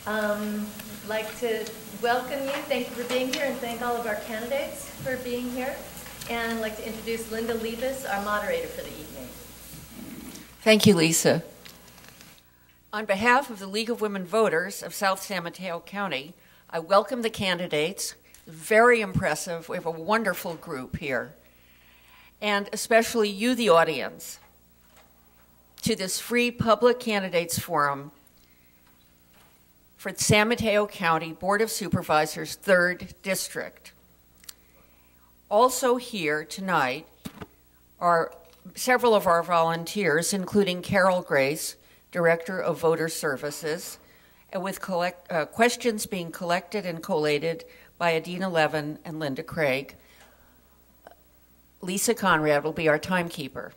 I'd like to welcome you. Thank you for being here, and thank all of our candidates for being here. And I'd like to introduce Linda Liebes, our moderator for the evening. Thank you, Lisa. On behalf of the League of Women Voters of South San Mateo County, I welcome the candidates. Very impressive. We have a wonderful group here. And especially you, the audience, to this free public candidates forum for the San Mateo County Board of Supervisors, 3rd District. Also here tonight are several of our volunteers, including Carol Grace, Director of Voter Services, and with questions being collected and collated by Adina Levin and Linda Craig. Lisa Conrad will be our timekeeper.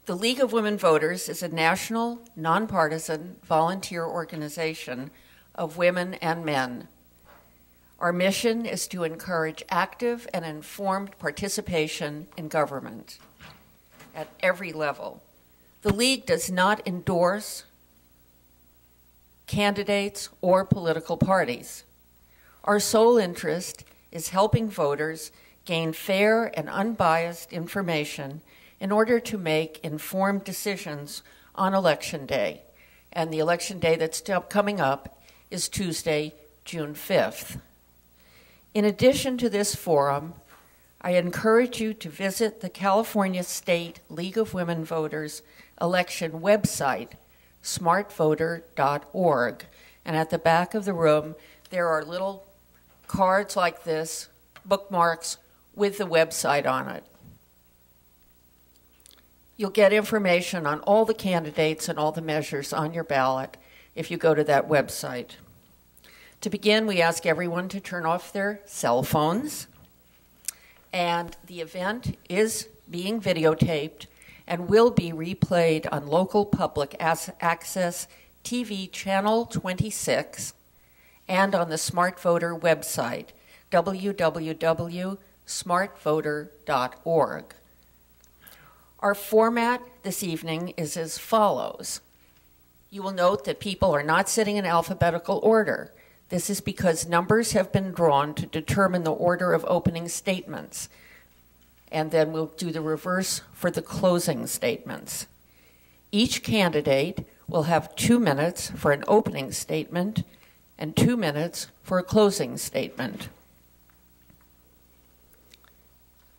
The League of Women Voters is a national, nonpartisan volunteer organization of women and men. Our mission is to encourage active and informed participation in government at every level. The League does not endorse candidates or political parties. Our sole interest is helping voters gain fair and unbiased information in order to make informed decisions on Election Day. And the Election Day that's coming up is Tuesday, June 5th. In addition to this forum, I encourage you to visit the California State League of Women Voters election website, smartvoter.org. And at the back of the room, there are little cards like this, bookmarks with the website on it. You'll get information on all the candidates and all the measures on your ballot if you go to that website. To begin, we ask everyone to turn off their cell phones. And the event is being videotaped and will be replayed on local public access TV channel 26 and on the Smart Voter website, www.smartvoter.org. Our format this evening is as follows. You will note that people are not sitting in alphabetical order. This is because numbers have been drawn to determine the order of opening statements. And then we'll do the reverse for the closing statements. Each candidate will have 2 minutes for an opening statement and 2 minutes for a closing statement.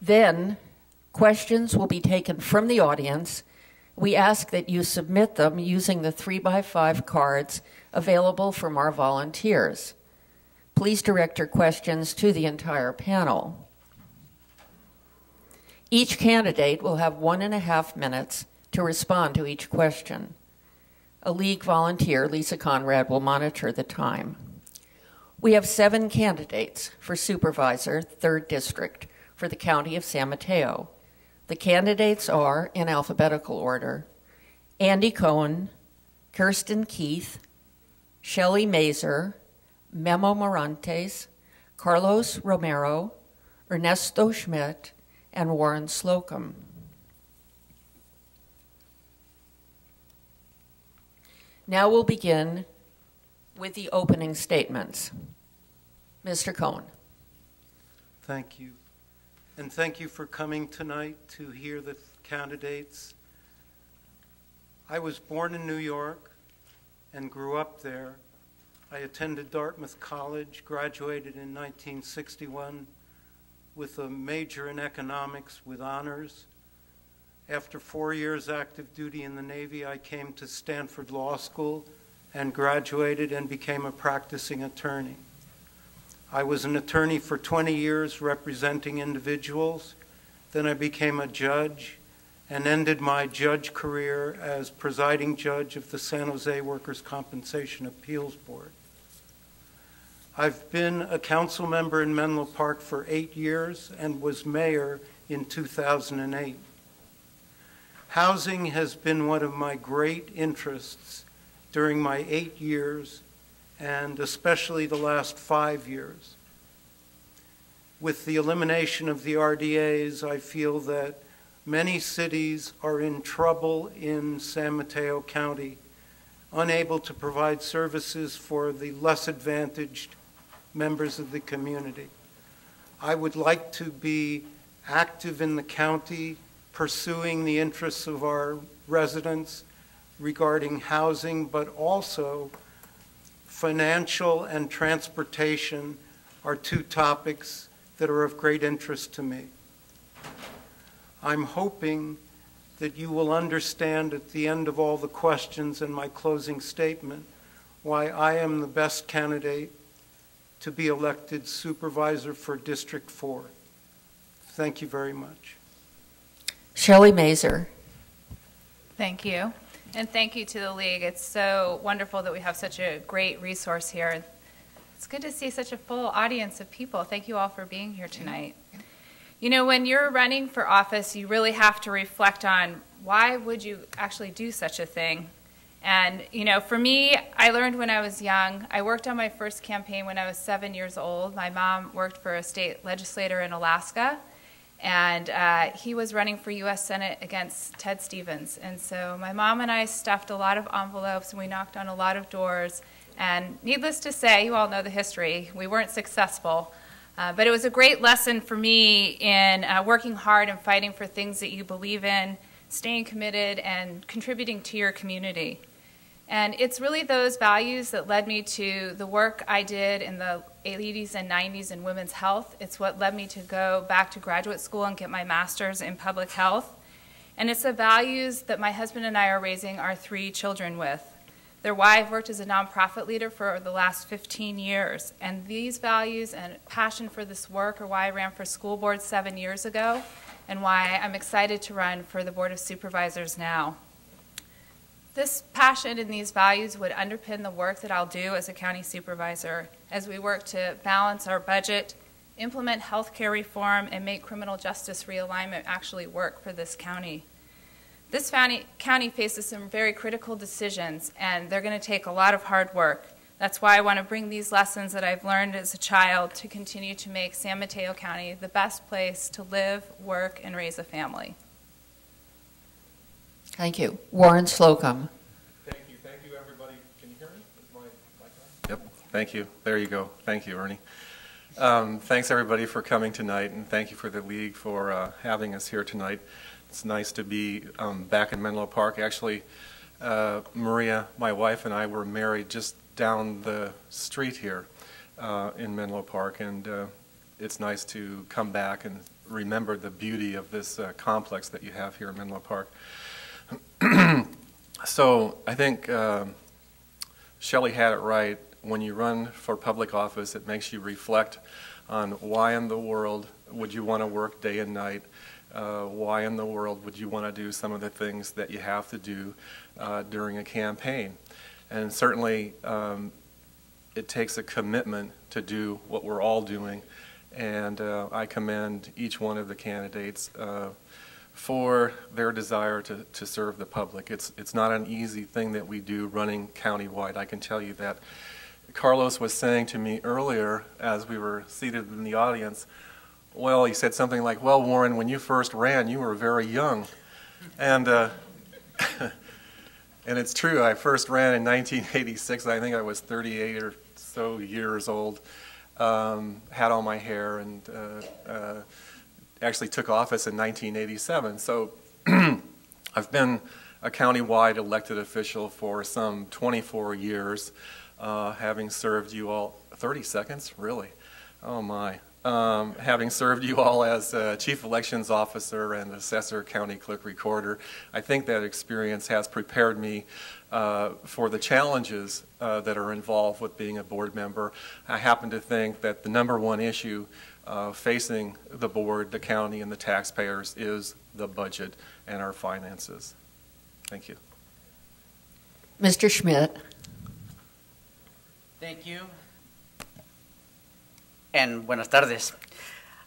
Then, questions will be taken from the audience. We ask that you submit them using the 3x5 cards available from our volunteers. Please direct your questions to the entire panel. Each candidate will have 1.5 minutes to respond to each question. A League volunteer, Lisa Conrad, will monitor the time. We have 7 candidates for Supervisor, 3rd District, for the County of San Mateo. The candidates are, in alphabetical order, Andy Cohen, Kirsten Keith, Shelly Masur, Memo Morantes, Carlos Romero, Ernesto Schmidt, and Warren Slocum. Now we'll begin with the opening statements. Mr. Cohen. Thank you. And thank you for coming tonight to hear the candidates. I was born in New York and grew up there. I attended Dartmouth College, graduated in 1961 with a major in economics with honors. After 4 years active duty in the Navy, I came to Stanford Law School and graduated and became a practicing attorney. I was an attorney for 20 years representing individuals. Then I became a judge and ended my judge career as presiding judge of the San Jose Workers' Compensation Appeals Board. I've been a council member in Menlo Park for 8 years and was mayor in 2008. Housing has been one of my great interests during my 8 years and especially the last 5 years. With the elimination of the RDAs, I feel that many cities are in trouble in San Mateo County unable to provide services for the less advantaged members of the community. I would like to be active in the county, pursuing the interests of our residents regarding housing, but also financial and transportation are two topics that are of great interest to me. I'm hoping that you will understand at the end of all the questions and my closing statement why I am the best candidate to be elected supervisor for District 4. Thank you very much. Shelly Masur. Thank you. And thank you to the League. It's so wonderful that we have such a great resource here. It's good to see such a full audience of people. Thank you all for being here tonight. You know, when you're running for office, you really have to reflect on why would you actually do such a thing. And, you know, for me, I learned when I was young. I worked on my first campaign when I was 7 years old. My mom worked for a state legislator in Alaska, and he was running for U.S. Senate against Ted Stevens. And so my mom and I stuffed a lot of envelopes, and we knocked on a lot of doors. And needless to say, you all know the history, we weren't successful. But it was a great lesson for me in working hard and fighting for things that you believe in, staying committed, and contributing to your community. And it's really those values that led me to the work I did in the 80s and 90s in women's health. It's what led me to go back to graduate school and get my master's in public health. And it's the values that my husband and I are raising our 3 children with. Their wife worked as a nonprofit leader for the last 15 years. And these values and passion for this work are why I ran for school board 7 years ago and why I'm excited to run for the Board of Supervisors now. This passion and these values would underpin the work that I'll do as a county supervisor as we work to balance our budget, implement health care reform, and make criminal justice realignment actually work for this county. This county faces some very critical decisions, and they're going to take a lot of hard work. That's why I want to bring these lessons that I've learned as a child to continue to make San Mateo County the best place to live, work, and raise a family. Thank you. Warren Slocum. Thank you, everybody. Can you hear me? Is my mic on? Yep, thank you. There you go. Thank you, Ernie. Thanks, everybody, for coming tonight, and thank you for the League for having us here tonight. It's nice to be back in Menlo Park. Actually, Maria, my wife, and I were married just down the street here in Menlo Park, and it's nice to come back and remember the beauty of this complex that you have here in Menlo Park. So I think Shelly had it right. When you run for public office, it makes you reflect on why in the world would you want to work day and night. Why in the world would you want to do some of the things that you have to do during a campaign? And certainly it takes a commitment to do what we're all doing, and I commend each one of the candidates for their desire to serve the public. It's not an easy thing that we do running countywide, I can tell you that. Carlos was saying to me earlier as we were seated in the audience, well, he said something like, well, Warren, when you first ran, you were very young. And, and it's true, I first ran in 1986. I think I was 38 or so years old, had all my hair, and actually took office in 1987. So I've been a countywide elected official for some 24 years, having served you all, 30 seconds, really? Oh my. Having served you all as Chief Elections Officer and Assessor, County Clerk Recorder. I think that experience has prepared me for the challenges that are involved with being a board member. I happen to think that the #1 issue facing the board, the county, and the taxpayers is the budget and our finances. Thank you. Mr. Schmidt. Thank you. And buenas tardes.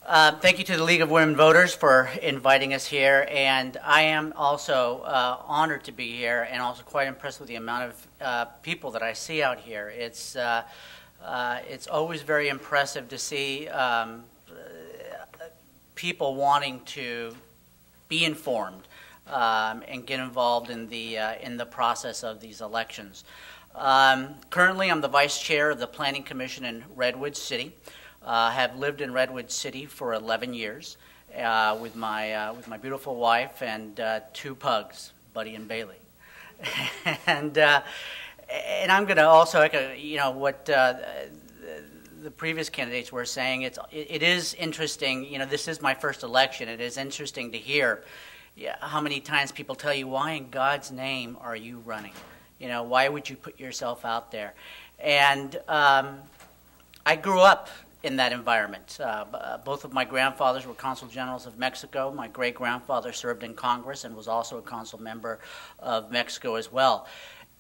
Thank you to the League of Women Voters for inviting us here, and I am also honored to be here and also quite impressed with the amount of people that I see out here. It's always very impressive to see people wanting to be informed and get involved in the process of these elections. Currently, I'm the vice chair of the Planning Commission in Redwood City. Have lived in Redwood City for 11 years with my beautiful wife and 2 pugs, Buddy and Bailey. And I'm going to also echo, what the previous candidates were saying. It is interesting. This is my first election. It is interesting to hear how many times people tell you, why in God's name are you running? Why would you put yourself out there? And I grew up in that environment. Both of my grandfathers were consul generals of Mexico. My great-grandfather served in Congress and was also a consul member of Mexico as well.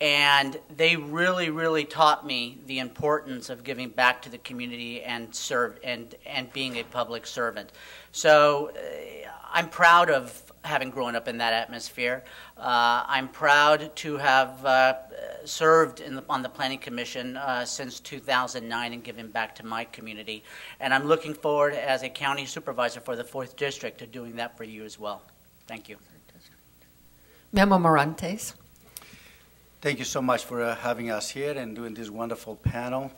And they really, really taught me the importance of giving back to the community and being a public servant. So I'm proud of having grown up in that atmosphere. I'm proud to have served on the Planning Commission since 2009 and given back to my community. And I'm looking forward as a county supervisor for the 4th District to doing that for you as well. Thank you. Memo Morantes. Thank you so much for having us here and doing this wonderful panel.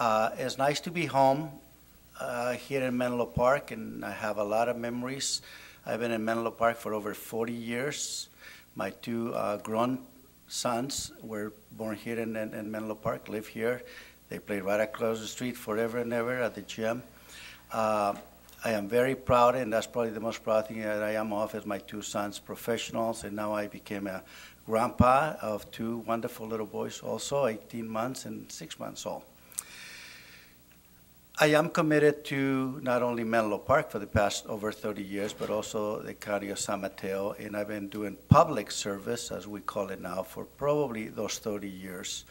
It's nice to be home here in Menlo Park, and I have a lot of memories. I've been in Menlo Park for over 40 years. My 2 grown sons were born here in Menlo Park, live here. They play right across the street forever and ever at the gym. I am very proud, and that's probably the most proud thing that I am of, is my 2 sons, professionals, and now I became a grandpa of 2 wonderful little boys, also 18 months and 6 months old. I am committed to not only Menlo Park for the past over 30 years, but also the county of San Mateo, and I've been doing public service, as we call it now, for probably those 30 years.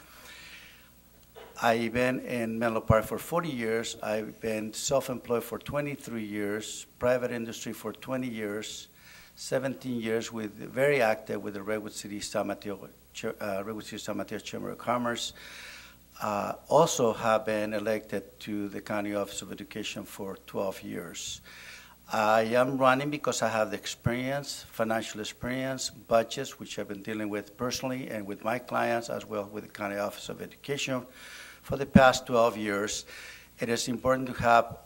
I've been in Menlo Park for 40 years. I've been self-employed for 23 years, private industry for 20 years, 17 years very active with the Redwood City San Mateo Chamber of Commerce. Also have been elected to the County Office of Education for 12 years. I am running because I have the experience, financial experience, budgets, which I've been dealing with personally and with my clients, as well with the County Office of Education for the past 12 years. It is important to have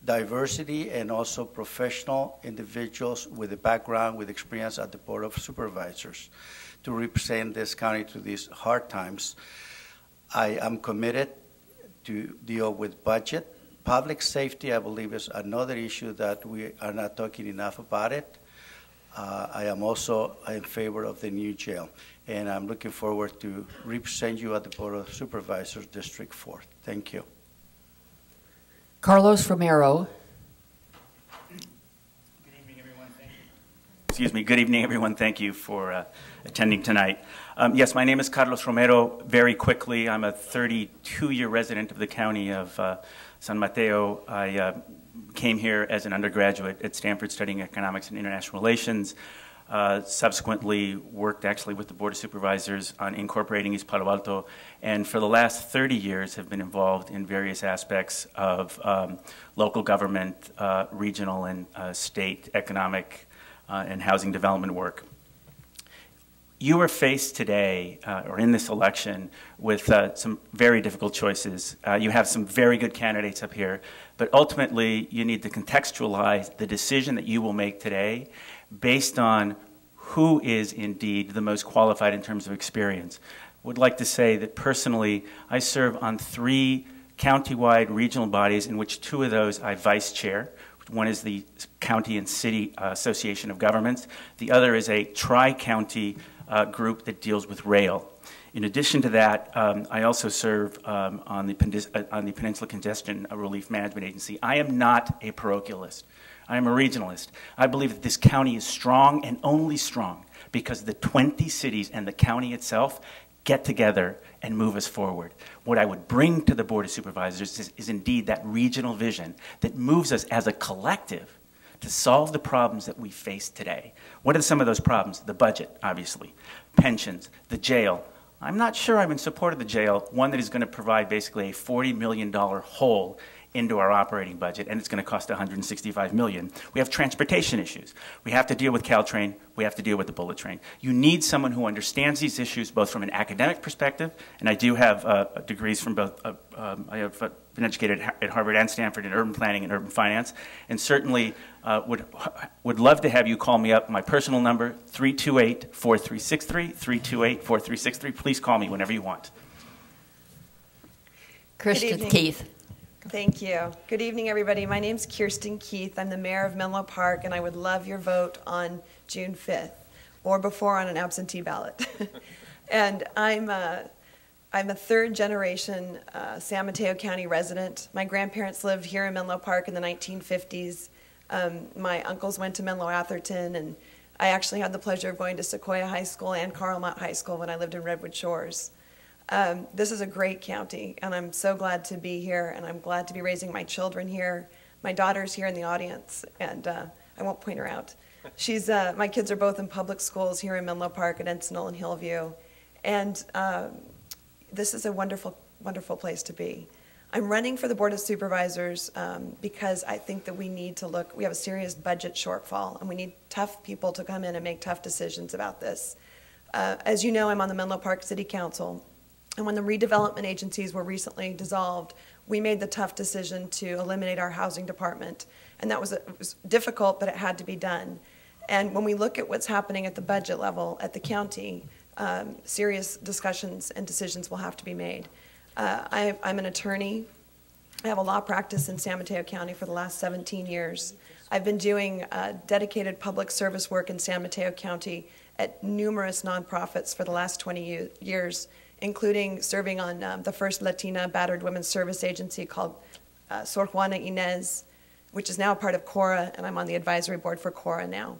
diversity and also professional individuals with a background, with experience at the Board of Supervisors to represent this county through these hard times. I am committed to deal with budget. Public safety, I believe, is another issue that we are not talking enough about it. I am also in favor of the new jail, and I'm looking forward to represent you at the Board of Supervisors, District 4. Thank you. Carlos Romero. Good evening, everyone. Thank you. Excuse me. Good evening, everyone. Thank you for attending tonight. Yes, my name is Carlos Romero. Very quickly, I'm a 32-year resident of the county of San Mateo. I came here as an undergraduate at Stanford studying economics and international relations. Subsequently worked actually with the Board of Supervisors on incorporating East Palo Alto, and for the last 30 years have been involved in various aspects of local government, regional and state economic and housing development work. You are faced today, or in this election, with some very difficult choices. You have some very good candidates up here, but ultimately you need to contextualize the decision that you will make today based on who is indeed the most qualified in terms of experience. Would like to say that personally, I serve on 3 county-wide regional bodies in which 2 of those I vice chair. One is the County and City Association of Governments. The other is a tri-county group that deals with rail. In addition to that, I also serve on the Peninsula Congestion Relief Management Agency. I am not a parochialist. I am a regionalist. I believe that this county is strong and only strong because the 20 cities and the county itself get together and move us forward. What I would bring to the Board of Supervisors is indeed that regional vision that moves us as a collective to solve the problems that we face today. What are some of those problems? The budget, obviously, pensions, the jail. I'm not sure I'm in support of the jail, one that is going to provide basically a $40 million hole into our operating budget, and it's going to cost $165 million. We have transportation issues. We have to deal with Caltrain. We have to deal with the bullet train. You need someone who understands these issues both from an academic perspective, and I do have degrees from both, I have been educated at Harvard and Stanford in urban planning and urban finance, and certainly would love to have you call me up. My personal number, 328-4363, 328-4363. Please call me whenever you want. Kirsten Keith. Thank you. Good evening, everybody. My name's Kirsten Keith. I'm the mayor of Menlo Park, and I would love your vote on June 5th, or before on an absentee ballot. And I'm a third-generation San Mateo County resident. My grandparents lived here in Menlo Park in the 1950s. My uncles went to Menlo Atherton, and I actually had the pleasure of going to Sequoia High School and Carlmont High School when I lived in Redwood Shores. This is a great county, and I'm so glad to be here, and I'm glad to be raising my children here. My daughter's here in the audience, and I won't point her out. My kids are both in public schools here in Menlo Park at Encinal and Hillview, and this is a wonderful, wonderful place to be. I'm running for the Board of Supervisors because I think that we need to we have a serious budget shortfall, and we need tough people to come in and make tough decisions about this. As you know, I'm on the Menlo Park City Council. And when the redevelopment agencies were recently dissolved, we made the tough decision to eliminate our housing department. And it was difficult, but it had to be done. And when we look at what's happening at the budget level at the county, serious discussions and decisions will have to be made. I'm an attorney. I have a law practice in San Mateo County for the last 17 years. I've been doing dedicated public service work in San Mateo County at numerous nonprofits for the last 20 years, including serving on the first Latina battered women's service agency called Sor Juana Inez, which is now a part of CORA, and I'm on the advisory board for CORA now.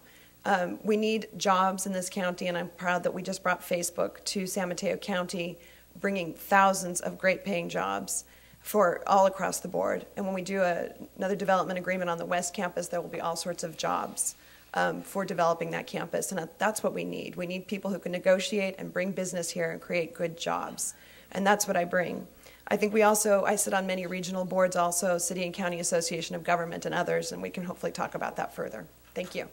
We need jobs in this county, and I'm proud that we just brought Facebook to San Mateo County, bringing thousands of great paying jobs for all across the board. And when we do another development agreement on the West Campus, there will be all sorts of jobs for developing that campus, and that's what we need. We need people who can negotiate and bring business here and create good jobs, and that's what I bring. I think I sit on many regional boards also, City and County Association of Government and others, and we can hopefully talk about that further. Thank you.